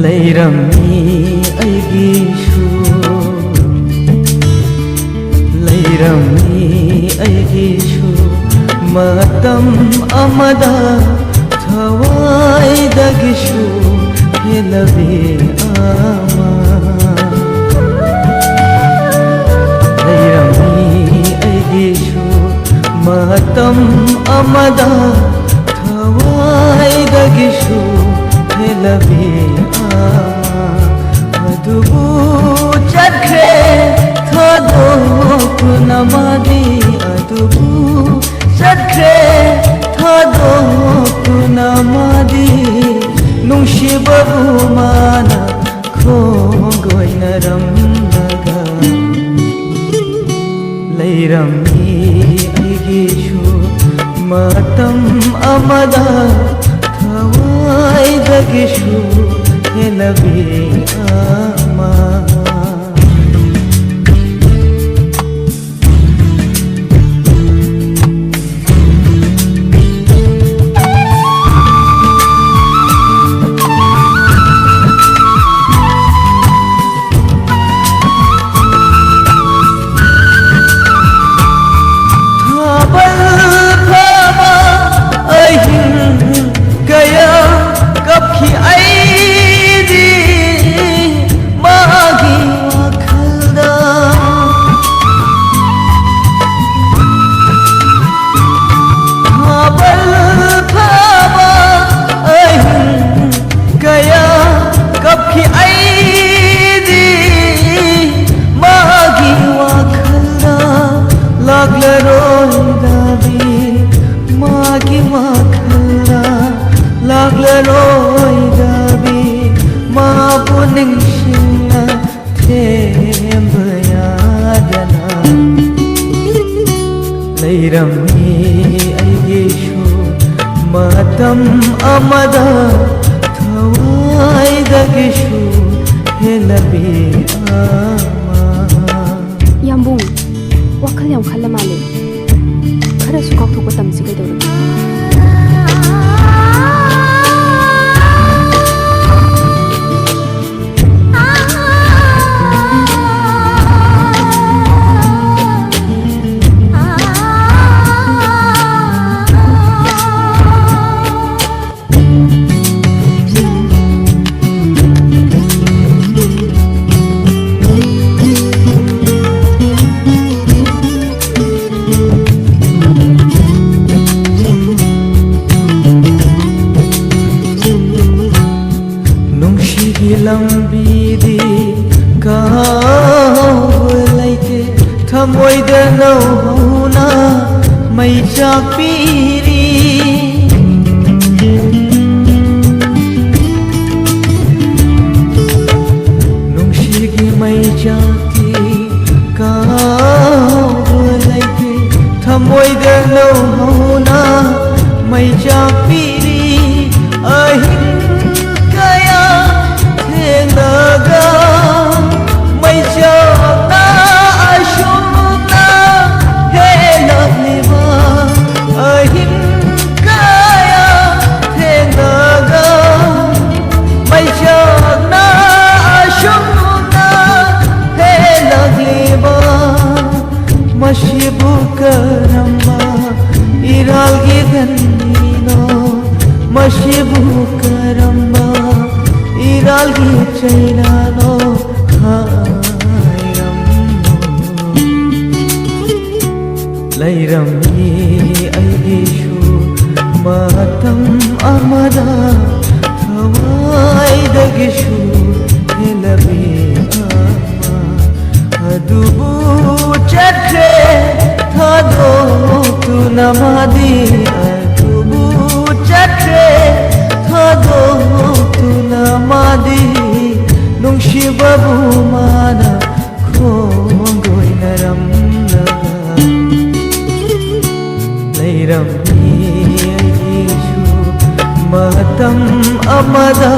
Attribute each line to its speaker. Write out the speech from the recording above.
Speaker 1: ꯂꯩꯔꯝꯃꯤ ꯑꯩꯒꯤꯁꯨ ꯂꯩꯔꯝꯃꯤ ꯑꯩꯒꯤꯁꯨ ꯃꯇꯝ ꯑꯃꯗ ꯊꯋꯥꯏꯗꯒꯤꯁꯨ ꯍꯦꯜꯂꯕꯤ ꯑꯃ ꯂꯩꯔꯝꯃꯤ ꯑꯩꯒꯤꯁꯨ ꯃꯇꯝ ꯑꯃꯗ ꯊꯋꯥꯏꯗꯒꯤꯁꯨ ꯍꯦꯜꯂꯕꯤ ꯑꯗꯨꯕꯨ ꯆꯠꯈ꯭ꯔꯦ ꯊꯥꯗꯣꯛꯇꯨꯅ ꯃꯥꯗꯤ ꯑꯗꯨꯕꯨ ꯆꯠꯈ꯭ꯔꯦ ꯊꯥꯗꯣꯛꯇꯨꯅ ꯃꯥꯗꯤ ꯅꯨꯡꯁꯤꯕꯕꯨ ꯃꯥꯅ ꯈꯣꯡꯒꯣꯏꯅꯔꯝꯂꯒ ꯂꯩꯔꯝꯃꯤ ꯑꯩꯒꯤꯁꯨ ꯃꯇꯝ ꯑꯃꯗ ꯊꯋꯥꯏꯗꯒꯤꯁꯨ ꯍꯦꯜꯂꯕꯤ ꯑꯃ ꯂꯩꯔꯝꯃꯤ ꯑꯩꯒꯤꯁꯨ ꯃꯇꯝ ꯑꯃꯗ ꯊꯋꯥꯏꯗꯒꯤꯁꯨ ꯍꯦꯜꯂꯕꯤ ꯑꯃ
Speaker 2: ꯌꯥꯝꯕꯨꯡ ꯋꯥꯈꯜ ꯌꯥꯝ ꯈꯜꯂ ꯃꯥꯜꯂꯦ ꯈꯔꯁꯨ ꯀꯥꯎꯊꯣꯛꯄ ꯇꯝꯁꯤ ꯀꯩꯗꯧꯔꯒꯦ
Speaker 1: ꯂꯝꯕꯤꯗꯤ ꯀꯥꯎꯕ ꯂꯩꯇꯦ ꯊꯃꯣꯏꯗ ꯅꯧꯍꯧꯅ ꯃꯩ ꯆꯥꯛꯄꯤꯔꯤ ꯅꯨꯡꯁꯤꯒꯤ ꯃꯩ ꯆꯥꯛꯇꯤ ꯀꯥꯎꯕ ꯂꯩꯇꯦ ꯊꯃꯣꯏꯗ ꯅꯧꯍꯧꯅ ꯃꯩ ꯆꯥꯛꯄꯤꯔꯤ ꯑꯍꯤꯡ ꯊꯦꯡꯅꯒ ꯃꯩꯆꯥꯛꯅ ꯑꯁꯨꯝꯅ ꯍꯦꯜꯂꯛꯂꯤꯕ ꯑꯍꯤꯡ ꯀꯌꯥ ꯊꯦꯡꯅꯒ ꯃꯩꯆꯥꯛꯅ ꯑꯁꯨꯝꯅ ꯍꯦꯜꯂꯛꯂꯤꯕ ꯃꯁꯤꯕꯨ ꯀꯔꯝꯕ ꯏꯔꯥꯜꯒꯤ ꯗꯟꯗꯤꯅꯣ ꯃꯁꯤꯕꯨ ꯀꯔꯝꯕ ꯏꯔꯥꯜꯒꯤ ꯆꯩꯅꯥꯅꯣ ꯍꯥꯏꯔꯝꯃꯣ ꯂꯩꯔꯝꯃꯤ ꯑꯩꯒꯤꯁꯨ ꯃꯇꯝ ꯑꯃꯗ ꯊꯋꯥꯏꯗꯒꯤꯁꯨ ꯍꯦꯜꯂꯕꯤ ꯑꯃ ꯑꯗꯨꯕꯨ ꯆꯠꯈ꯭ꯔꯦ ꯊꯥꯗꯣꯛꯇꯨꯅ ꯃꯥꯗꯤ ꯑꯗꯨꯕꯨ ꯆꯠꯈ꯭ꯔꯦ ꯊꯥꯗꯣꯛꯇꯨꯅ ꯃꯥꯗꯤ ꯅꯨꯡꯁꯤꯕꯕꯨ ꯃꯥꯅ ꯈꯣꯡꯒꯣꯏꯅꯔꯝꯂꯒ ꯂꯩꯔꯝꯃꯤ ꯑꯩꯒꯤꯁꯨ ꯃꯇꯝ ꯑꯃꯗ